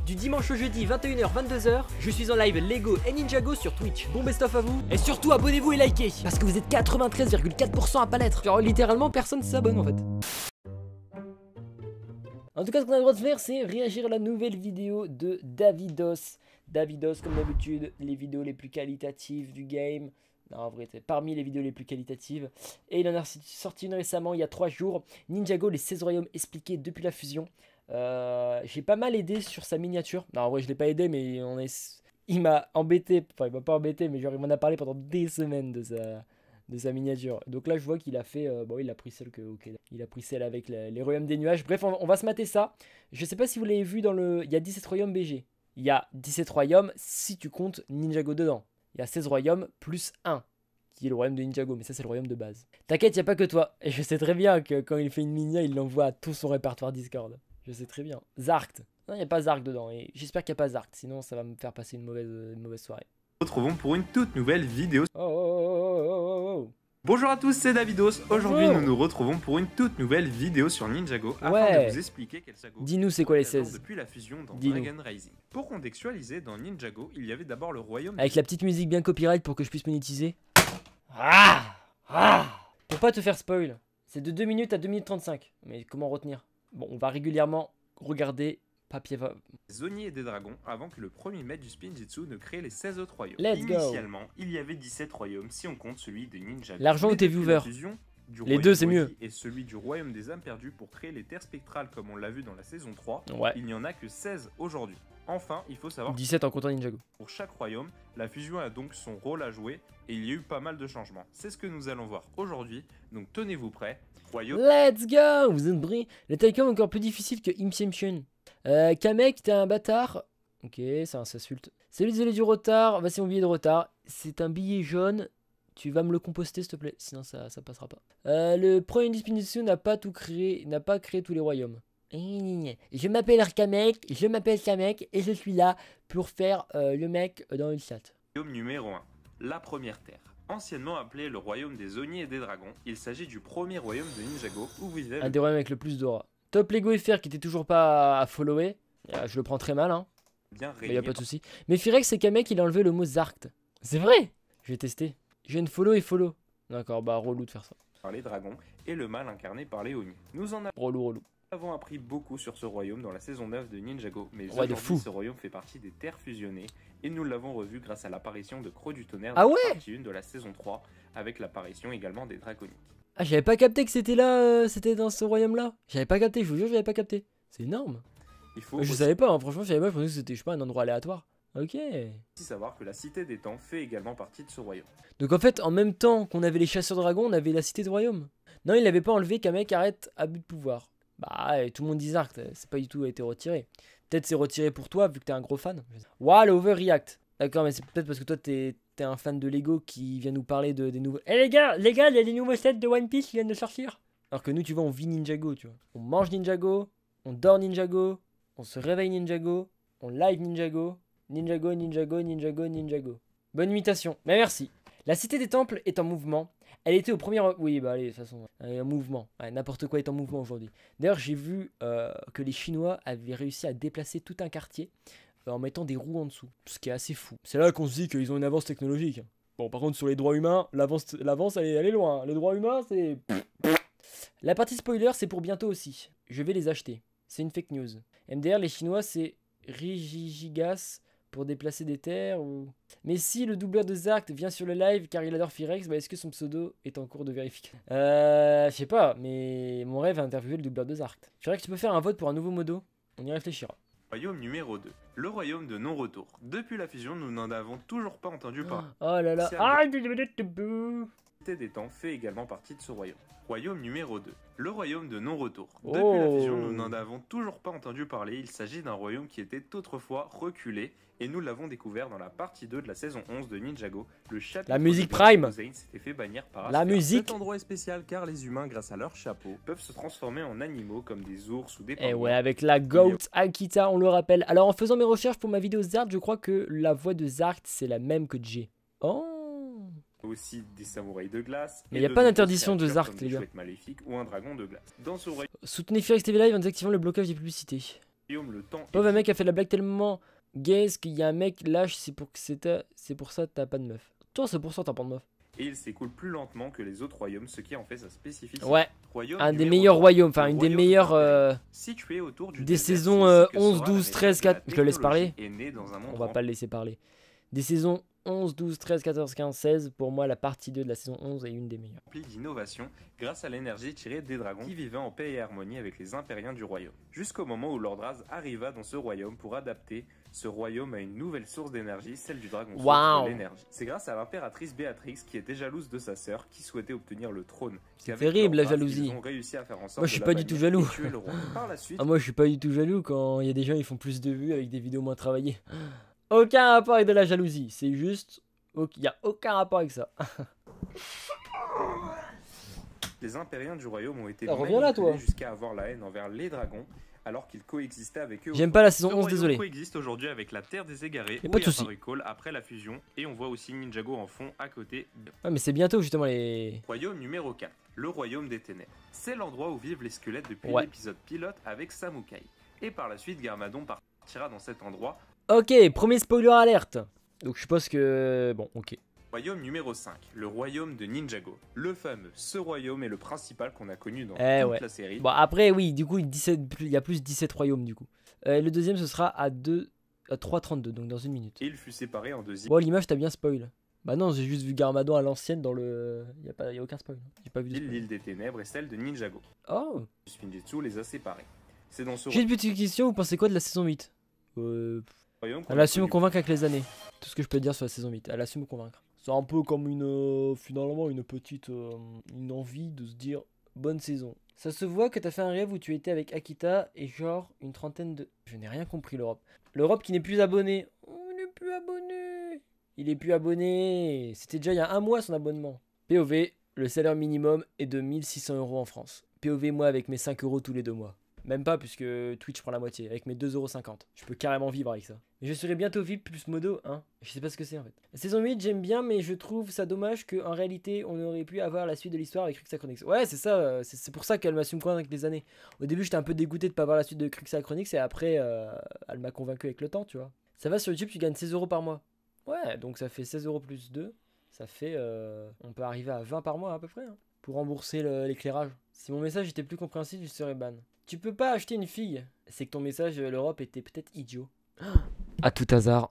du dimanche au jeudi 21h 22h, je suis en live Lego et Ninjago sur Twitch. Bon best of à vous et surtout abonnez-vous et likez parce que vous êtes 93,4% à pas l'être. Genre littéralement personne s'abonne en fait. En tout cas, ce qu'on a le droit de faire, c'est réagir à la nouvelle vidéo de Davidos. Davidos, comme d'habitude, les vidéos les plus qualitatives du game. Non, en vrai, c'est parmi les vidéos les plus qualitatives. Et il en a sorti une récemment, il y a 3 jours. Ninjago, les 16 royaumes expliqués depuis la fusion. J'ai pas mal aidé sur sa miniature. Non, en vrai, je l'ai pas aidé, mais il m'a embêté. Enfin, il m'a pas embêté, mais genre, il m'en a parlé pendant des semaines de sa miniature. Donc là je vois qu'il a fait bon, il a pris celle il a pris celle avec les royaumes des nuages. Bref, on va se mater ça. Je sais pas si vous l'avez vu dans il y a 17 royaumes BG. Il y a 17 royaumes si tu comptes Ninjago dedans. Il y a 16 royaumes plus 1 qui est le royaume de Ninjago, mais ça c'est le royaume de base. T'inquiète, il n'y a pas que toi. Et je sais très bien que quand il fait une minia, il l'envoie à tout son répertoire Discord. Je sais très bien. Zarkt. Non, il n'y a pas Zarkt dedans. Et j'espère qu'il n'y a pas Zarkt, sinon ça va me faire passer une mauvaise soirée. Nous retrouvons pour une toute nouvelle vidéo. Oh. Bonjour à tous, c'est Davidos. Aujourd'hui, nous nous retrouvons pour une toute nouvelle vidéo sur Ninjago afin de vous expliquer quel sago. Dis-nous c'est quoi les 16 depuis la fusion dans Dragon Rising. Pour contextualiser, dans Ninjago, il y avait d'abord le royaume. Avec la petite musique bien copyright pour que je puisse monétiser. Pour pas te faire spoil, c'est de 2 minutes à 2 minutes 35. Mais comment retenir? Bon, on va régulièrement regarder. Papier va... Des Oni et des dragons avant que le premier maître du Spinjitzu ne crée les 16 autres royaumes. Initialement, il y avait 17 royaumes si on compte celui de Ninjago. L'argent ou tes viewers? Les deux c'est mieux. Et celui du royaume des âmes perdues pour créer les terres spectrales comme on l'a vu dans la saison 3. Ouais. Il n'y en a que 16 aujourd'hui. Enfin, il faut savoir 17 en comptant Ninjago. Pour chaque royaume, la fusion a donc son rôle à jouer et il y a eu pas mal de changements. C'est ce que nous allons voir aujourd'hui, donc tenez-vous prêts. Royaume. Let's go. Vous êtes bris. Le Taikon est encore plus difficile que Inception. Kamek, t'es un bâtard. Ok, ça s'insulte. Salut, désolé du retard. Voici mon billet de retard. C'est un billet jaune. Tu vas me le composter, s'il te plaît. Sinon, ça passera pas. Le premier Spinjitzu n'a pas créé tous les royaumes. Je m'appelle Kamek, et je suis là pour faire le mec dans le chat. Royaume numéro 1. La première terre. Anciennement appelé le royaume des Oni et des dragons, il s'agit du premier royaume de Ninjago où vivait un des royaumes avec le plus d'aura. Top Lego FR qui était toujours pas à follower. Je le prends très mal, hein. Mais y a pas de souci. Mais Firex et Kamek, il a enlevé le mot Zarkt. C'est vrai. Je vais tester. Je viens de follow et follow. D'accord, bah relou de faire ça. Par les dragons et le mal incarné par les Oni. Nous en relou. avons appris beaucoup sur ce royaume dans la saison 9 de Ninjago, mais aujourd'hui ce royaume fait partie des terres fusionnées et nous l'avons revu grâce à l'apparition de Croc du Tonnerre dans la partie 1 de la saison 3 avec l'apparition également des draconiques. Ah, j'avais pas capté que c'était là, c'était dans ce royaume là. J'avais pas capté, je vous jure, j'avais pas capté. C'est énorme. Je savais pas, hein, franchement, je pensais que c'était, je sais pas, un endroit aléatoire. Ok. Il faut savoir que la Cité des Temps fait également partie de ce royaume. Donc en fait, en même temps qu'on avait les chasseurs dragons, on avait la Cité de royaume. Non, il l'avait pas enlevé, Kamek arrête abus de pouvoir. Bah, tout le monde dit Zarkt, c'est pas du tout été retiré. Peut-être c'est retiré pour toi vu que t'es un gros fan. Waouh, le overreact. D'accord, mais c'est peut-être parce que toi t'es un fan de Lego qui vient nous parler des nouveaux. Eh les gars, il y a des nouveaux sets de One Piece qui viennent de sortir. Alors que nous, tu vois, on vit Ninjago, tu vois. On mange Ninjago, on dort Ninjago, on se réveille Ninjago, on live Ninjago. Ninjago. Bonne imitation, mais merci. La cité des temples est en mouvement. Elle était au premier... Oui, bah allez, de toute façon, en mouvement. Ouais, n'importe quoi est en mouvement aujourd'hui. D'ailleurs, j'ai vu que les Chinois avaient réussi à déplacer tout un quartier en mettant des roues en dessous. Ce qui est assez fou. C'est là qu'on se dit qu'ils ont une avance technologique. Bon, par contre, sur les droits humains, l'avance elle est loin. Les droits humains, c'est... La partie spoiler, c'est pour bientôt aussi. Je vais les acheter. C'est une fake news. MDR, les Chinois, c'est Rigigas pour déplacer des terres ou... Mais si le doubleur de Zarkt vient sur le live car il adore Firex, bah est-ce que son pseudo est en cours de vérification? Je sais pas, mais mon rêve est d'interviewer le doubleur de Zarkt. Je dirais que tu peux faire un vote pour un nouveau modo. On y réfléchira. Royaume numéro 2. Le royaume de non-retour. Depuis la fusion, nous n'en avons toujours pas entendu parler. Oh là là. Cité des Temps fait également partie de ce royaume. Royaume numéro 2. Le royaume de non-retour. Depuis la fusion, nous n'en avons toujours pas entendu parler. Il s'agit d'un royaume qui était autrefois reculé et nous l'avons découvert dans la partie 2 de la saison 11 de Ninjago. Le chapitre la musique Prime s'était fait bannir par la musique. Cet endroit est spécial car les humains, grâce à leur chapeau, peuvent se transformer en animaux comme des ours ou des pingouins. Et ouais, avec la Goat Akita, on le rappelle. Alors en faisant mes recherches pour ma vidéo Zarkt, je crois que la voix de Zarkt, c'est la même que J. Oh. Aussi des samouraïs de glace. Mais il n'y a pas d'interdiction de Zarkt, les gars. Maléfique ou un dragon de glace. Dans ce royaume... Soutenez Firex TV Live en désactivant le blocage des publicités. royaume, le temps Pauvre mec a fait la blague tellement gaze qu'il y a un mec lâche, c'est pour ça que t'as pas de meuf. Toi, c'est pour ça que t'as pas de meuf. et il s'écoule plus lentement que les autres royaumes, ce qui en fait sa spécificité. Ouais, Royaume un des numéro meilleurs 3, royaumes, enfin le une des royaume meilleures d'Impérium. Situé autour du des désert, saisons c'est ici que 11, sera la 12, naissance 13, de la 4. Je le laisse parler. technologie est née dans un monde On va pas le laisser parler. Des saisons 11, 12, 13, 14, 15, 16. Pour moi, la partie 2 de la saison 11 est une des meilleures. rempli d'innovation grâce à l'énergie tirée des dragons qui vivaient en paix et harmonie avec les impériens du royaume. Jusqu'au moment où Lord Raz arriva dans ce royaume pour adapter ce royaume à une nouvelle source d'énergie, celle du dragon Waouh. de l'énergie. C'est grâce à l'impératrice Béatrix qui était jalouse de sa sœur qui souhaitait obtenir le trône. C'est terrible, Lord la Raz, jalousie. ils ont réussi à faire en sorte Moi, je suis de pas la du tout bannir jaloux. et tuer le roi. Par la suite, Ah, moi, je suis pas du tout jaloux quand il y a des gens ils font plus de vues avec des vidéos moins travaillées. Aucun rapport avec de la jalousie. C'est juste. Il y a aucun rapport avec ça. les impériens du royaume ont été Reviens là, toi. manipulés jusqu'à avoir la haine envers les dragons alors qu'ils coexistaient avec eux. J'aime pas la saison Ce 11, royaume désolé. coexiste aujourd'hui avec la Terre des Égarés Y a où pas de est souci. apparu Cole après la fusion et on voit aussi Ninjago en fond à côté. Ouais, mais c'est bientôt justement les. Royaume numéro 4, le royaume des ténèbres. C'est l'endroit où vivent les squelettes depuis Ouais. l'épisode pilote avec Samukai. Et par la suite, Garmadon partira dans cet endroit. Ok, premier spoiler alerte. Donc je suppose que. Bon, ok. Royaume numéro 5, le royaume de Ninjago. Le fameux, ce royaume est le principal qu'on a connu dans toute Ouais. la série. Bon, après, oui, du coup, il y a plus 17 royaumes du coup. Le deuxième, ce sera à 3,32, donc dans une minute. Et il fut séparé en deux îles. Bon, l'image, t'as bien spoil. Bah non, j'ai juste vu Garmadon à l'ancienne dans le. Y a aucun spoil. J'ai pas vu de spoil. L'île des ténèbres et celle de Ninjago. Oh. Spinjitzu les a séparés. C'est dans ce J'ai une petite question, vous pensez quoi de la saison 8 royaume qu'on Elle a a su me connu. convaincre avec les années. Tout ce que je peux dire sur la saison 8. Elle a su me convaincre. C'est un peu comme finalement une petite une envie de se dire bonne saison. Ça se voit que t'as fait un rêve où tu étais avec Akita et genre une trentaine de... Je n'ai rien compris l'Europe. L'Europe qui n'est plus abonné. Oh, il n'est plus abonné. Il est plus abonné. C'était déjà il y a un mois son abonnement. POV, le salaire minimum est de 1600 € en France. POV moi avec mes 5 € tous les 2 mois. Même pas puisque Twitch prend la moitié, avec mes 2,50 €. Je peux carrément vivre avec ça. Mais je serai bientôt VIP plus modo, hein. Je sais pas ce que c'est en fait. La saison 8, j'aime bien, mais je trouve ça dommage qu'en réalité, on aurait pu avoir la suite de l'histoire avec Cruxa Chronicles. Ouais, c'est ça, c'est pour ça qu'elle m'a su me convaincre avec les années. Au début, j'étais un peu dégoûté de pas avoir la suite de Cruxa Chronicles, et après, elle m'a convaincu avec le temps, tu vois. Ça va sur YouTube, tu gagnes 16 € par mois. Ouais, donc ça fait 16 € plus 2. Ça fait. On peut arriver à 20 par mois à peu près, hein, pour rembourser l'éclairage. Si mon message était plus compréhensible, je serais ban. Tu peux pas acheter une fille. C'est que ton message, l'Europe était peut-être idiot. À tout hasard.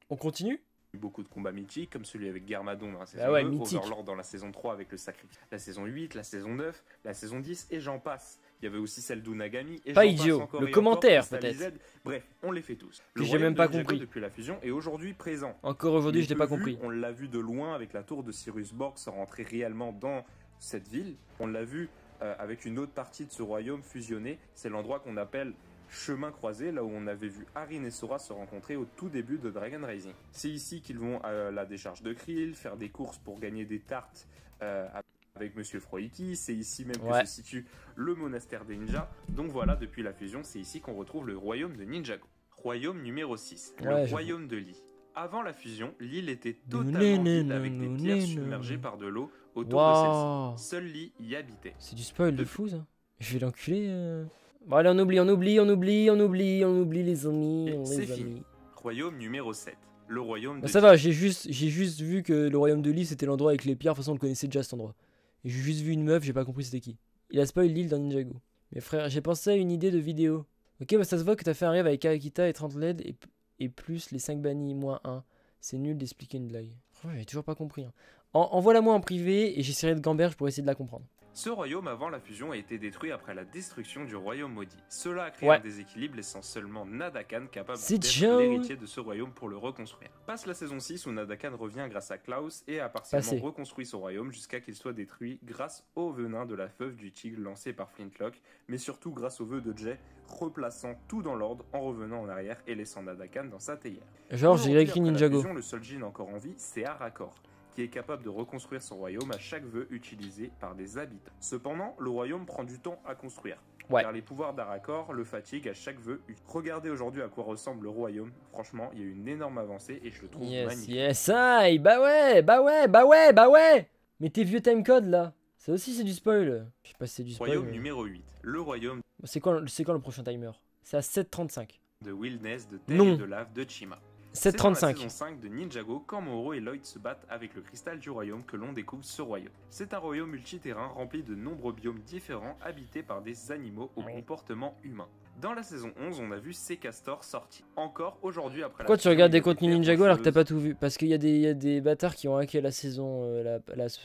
On continue? Beaucoup de combats mythiques comme celui avec Garmadon dans la saison Bah ouais, 2, mythique. Overlord dans la saison 3 avec le sacrifice, la saison 8, la saison 9, la saison 10 et j'en passe. Il y avait aussi celle d'Unagami et Pas j'en passe idiot. encore Le et commentaire, encore, Crystal peut-être. Z. Bref, on les fait tous. Que j'ai royaume même de pas Ninjago compris. depuis la fusion est aujourd'hui présent. Encore aujourd'hui, Mais je l'ai peu pas vu, compris. On l'a vu de loin avec la tour de Cyrus Borg sans rentrer réellement dans cette ville. On l'a vu avec une autre partie de ce royaume fusionné. C'est l'endroit qu'on appelle chemin croisé, là où on avait vu Arin et Sora se rencontrer au tout début de Dragon Rising. C'est ici qu'ils vont à la décharge de Krill, faire des courses pour gagner des tartes avec Monsieur Froiki. C'est ici même que Ouais. se situe le monastère des ninjas. Donc voilà, depuis la fusion, c'est ici qu'on retrouve le royaume de Ninjago. Royaume numéro 6, Ouais, le j'avoue. royaume de Lee. Avant la fusion, l'île était totalement vide avec des pierres submergées par de l'eau autour de Waouh. celle-ci. Seul Lee y habitait. C'est du spoil de fou, ça. Je vais l'enculer. Bon, allez, on oublie les amis. Et c'est Les fini. amis. Royaume numéro 7, le royaume de Bah, ça va, j'ai juste vu que le royaume de l'île c'était l'endroit avec les pierres. De toute façon, on le connaissait déjà cet endroit. Et j'ai juste vu une meuf, j'ai pas compris c'était qui. Il a spoil l'île dans Ninjago. Mais frère, j'ai pensé à une idée de vidéo. Ok, bah ça se voit que t'as fait un rêve avec Akita et 30 LED et plus les 5 bannis moins 1. C'est nul d'expliquer une blague. Franchement, j'ai toujours pas compris. Hein. Envoie-la moi en privé et j'essaierai de gamberge pour essayer de la comprendre. Ce royaume avant la fusion a été détruit après la destruction du royaume maudit. Cela a créé Ouais. un déséquilibre laissant seulement Nadakan capable C'est d'être Joe. l'héritier de ce royaume pour le reconstruire. Passe la saison 6 où Nadakan revient grâce à Klaus et a partiellement Passé. reconstruit son royaume jusqu'à qu'il soit détruit grâce au venin de la feuve du tigre lancé par Flintlock, mais surtout grâce au vœu de Jay, replaçant tout dans l'ordre en revenant en arrière et laissant Nadakan dans sa théière. Genre, j'ai Aujourd'hui, écrit après la Ninjago. fusion, le seul djinn encore en vie, c'est Arakor, qui est capable de reconstruire son royaume à chaque vœu utilisé par des habitants. Cependant, le royaume prend du temps à construire, Ouais. car les pouvoirs d'Arakor le fatiguent à chaque vœu. Regardez aujourd'hui à quoi ressemble le royaume. Franchement, il y a eu une énorme avancée et je le trouve Yes, magnifique. yes, aïe, bah ouais. Mais tes vieux timecode là, ça aussi c'est du spoil. Je sais pas si c'est du spoil. Royaume mais- numéro 8, le royaume C'est quand le prochain timer? C'est à 7,35. de Wilderness, de Terre Non. et de Lave de Chima. 7,35. C'est dans la saison 5 de Ninjago, quand Moro et Lloyd se battent avec le cristal du royaume, que l'on découvre ce royaume. C'est un royaume multiterrain rempli de nombreux biomes différents, habités par des animaux au comportement humain. Dans la saison 11, on a vu Seacastor sortir. Encore aujourd'hui après Pourquoi la tu fusion, regardes il des était contenus père Ninjago alors que t'as faucheuse. pas tout vu? Parce qu'il y, y a des bâtards qui ont hacké la saison,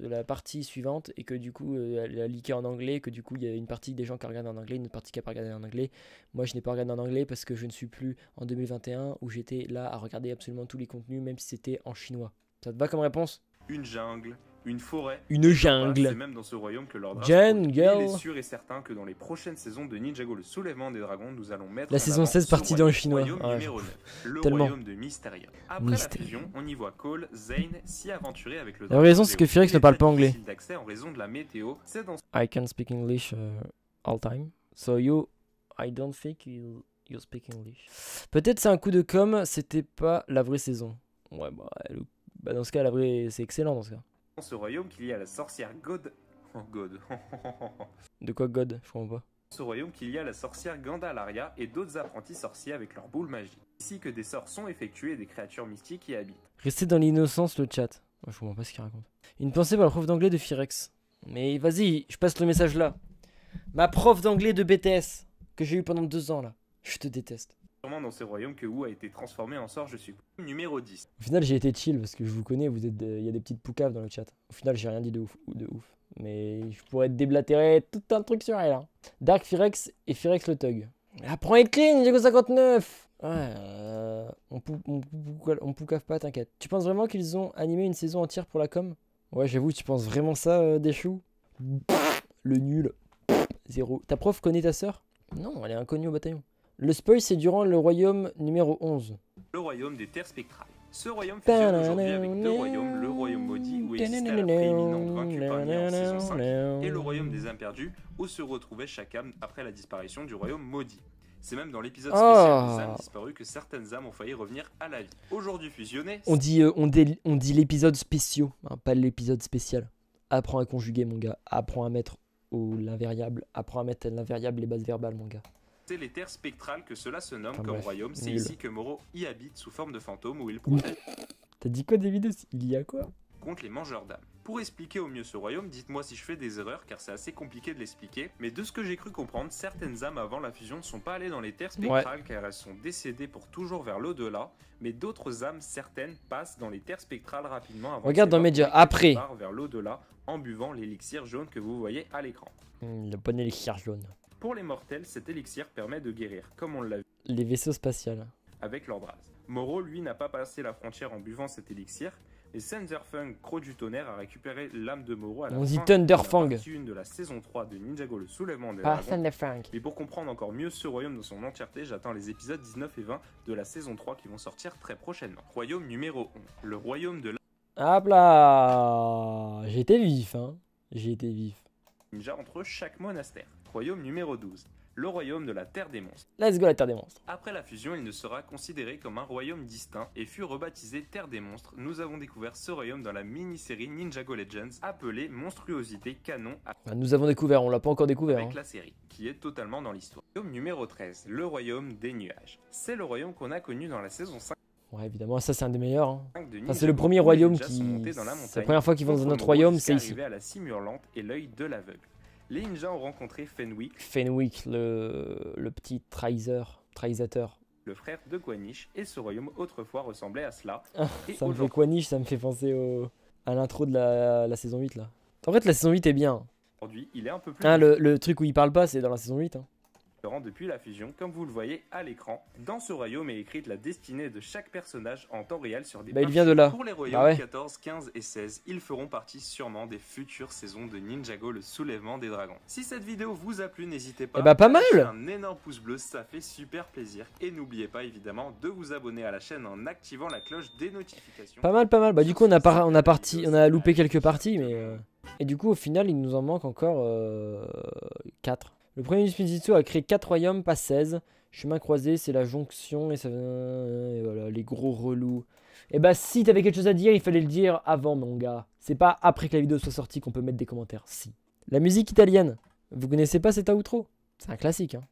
la partie suivante, et que du coup elle a leaké en anglais, que du coup il y a une partie des gens qui regardent en anglais, une autre partie qui n'a pas regardé en anglais. Moi je n'ai pas regardé en anglais parce que je ne suis plus en 2021 où j'étais là à regarder absolument tous les contenus, même si c'était en chinois. Ça te va comme réponse? Une jungle, une forêt. Une C'est jungle. même dans ce royaume que Lord Ras Jungle. il est sûr et certain que dans les prochaines saisons de Ninjago le soulèvement des dragons, nous allons mettre La en saison avant 16 ce partie dans le royaume. chinois. Royaume Ouais. numéro 9, le Tellement. royaume de Mysteria. Après Mysteria. la fusion, on y voit Cole, Zane s'y aventurer avec le La raison, c'est que Zéo. Firex Il ne est parle très pas anglais. difficile d'accès en raison de la météo. C'est dans I can speak English all time. So I don't think you speak English. Peut-être c'est un coup de com', c'était pas la vraie saison. Ouais, bah dans ce cas, la vraie, c'est excellent dans ce cas. ce royaume qu'il y a la sorcière God. Oh God. De quoi God? Je comprends pas. Ce royaume qu'il y a la sorcière Gandalaria et d'autres apprentis sorciers avec leurs boules magiques. Ici que des sorts sont effectués et des créatures mystiques y habitent. Restez dans l'innocence, le chat. Moi, je comprends pas ce qu'il raconte. Une pensée pour la prof d'anglais de Firex. Mais vas-y, je passe le message là. Ma prof d'anglais de BTS, que j'ai eu pendant 2 ans là. Je te déteste. Sûrement dans ce royaume que Wu a été transformé en sort, je suis. Numéro 10. Au final, j'ai été chill parce que je vous connais, vous êtes, il y a des petites poucaves dans le chat. Au final, j'ai rien dit de ouf, mais je pourrais te déblatérer tout un truc sur elle. Hein. Dark Firex et Firex le Thug. Apprends à écrire, Ninjago 59. Ouais, on poucave pas, t'inquiète. Tu penses vraiment qu'ils ont animé une saison entière pour la com? Ouais, j'avoue, tu penses vraiment ça, Deschou? Le nul. Zéro. Ta prof connaît ta sœur? Non, elle est inconnue au bataillon. Le spoil, c'est durant le royaume numéro 11. Le royaume des terres spectrales. Ce royaume fusionne aujourd'hui avec 2 royaumes, le royaume maudit où existait la prééminente vaincue parmi en saison 5 et le royaume des imperdus où se retrouvait chaque âme après la disparition du royaume maudit. C'est même dans l'épisode spécial des âmes disparues que certaines âmes ont failli revenir à la vie. Aujourd'hui fusionnées, On dit l'épisode spéciaux, hein, pas l'épisode spécial. Apprends à conjuguer, mon gars. Apprends à mettre l'invariable. Apprends à mettre l'invariable les bases verbales, mon gars. c'est les terres spectrales que cela se nomme Enfin, comme bref, royaume. C'est nul. ici que Moro y habite sous forme de fantôme où il protège T'as dit quoi, David? Il y a quoi? contre les mangeurs d'âmes. Pour expliquer au mieux ce royaume, dites-moi si je fais des erreurs car c'est assez compliqué de l'expliquer, mais de ce que j'ai cru comprendre, certaines âmes avant la fusion ne sont pas allées dans les terres spectrales car elles sont décédées pour toujours vers l'au-delà, mais d'autres âmes certaines passent dans les terres spectrales rapidement avant Regarde de dans s'évaporer Média, quelque après. part vers l'au-delà en buvant l'élixir jaune que vous voyez à l'écran. Le bon élixir jaune. Pour les mortels, cet élixir permet de guérir, comme on l'a vu Les vaisseaux spatials. avec Lord Ras. Moro, lui, n'a pas passé la frontière en buvant cet élixir, et Thunderfang, Croc du tonnerre, a récupéré l'âme de Moro à la On dit fin Thunderfang. de la partie 1 de la saison 3 de Ninjago le soulèvement des Pas dragons. Thunderfang. Mais pour comprendre encore mieux ce royaume dans son entièreté, j'attends les épisodes 19 et 20 de la saison 3 qui vont sortir très prochainement. Royaume numéro 11, le royaume de Hop là. J'ai été vif, hein. J'ai été vif. ninja entre chaque monastère. Royaume numéro 12, le royaume de la terre des monstres. Let's go la terre des monstres. Après la fusion, il ne sera considéré comme un royaume distinct et fut rebaptisé Terre des Monstres. Nous avons découvert ce royaume dans la mini-série Ninjago Legends appelée Monstruosité Canon Bah, nous avons découvert, on l'a pas encore découvert. avec Hein. la série, qui est totalement dans l'histoire. Royaume numéro 13, le royaume des nuages. C'est le royaume qu'on a connu dans la saison 5 Ouais, évidemment, ça c'est un des meilleurs. Hein. de Enfin, Ninjago, c'est le premier où royaume les ninjas qui. sont montés dans la C'est la montagne, première fois qu'ils vont dans un contre autre Moro royaume, jusqu'à c'est ici. arriver à la cime hurlante et l'œil de l'aveugle. Les ninjas ont rencontré Fenwick, Fenwick, le petit trahisateur. le frère de Quanish, et ce royaume autrefois ressemblait à cela. Et Ça me fait aujourd'hui, quoi niche, ça me fait penser à l'intro de la saison 8 là. En fait, la saison 8 est bien. il est un peu plus Hein, le truc où il parle pas, c'est dans la saison 8. Hein. différent depuis la fusion, comme vous le voyez à l'écran. Dans ce royaume est écrite la destinée de chaque personnage en temps réel sur des Bah, il parchemins. vient de là. Pour les royaumes Bah ouais. 14, 15 et 16, ils feront partie sûrement des futures saisons de Ninjago le soulèvement des dragons. Si cette vidéo vous a plu, n'hésitez pas Eh bah, pas à lâcher mal. un énorme pouce bleu, ça fait super plaisir. Et n'oubliez pas évidemment de vous abonner à la chaîne en activant la cloche des notifications. Pas mal. Bah du coup, on a loupé quelques parties, mais et du coup, au final, il nous en manque encore 4. Le premier Spinzitsu a créé 4 royaumes, pas 16. Chemin croisé, c'est la jonction et ça. Et voilà, les gros relous. Et bah, si t'avais quelque chose à dire, il fallait le dire avant, mon gars. C'est pas après que la vidéo soit sortie qu'on peut mettre des commentaires. Si. La musique italienne. Vous connaissez pas cet outro? C'est un classique, hein.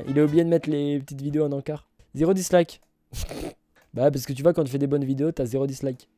Il a oublié de mettre les petites vidéos en encart. 0 dislike. Bah parce que tu vois quand tu fais des bonnes vidéos t'as 0 dislike.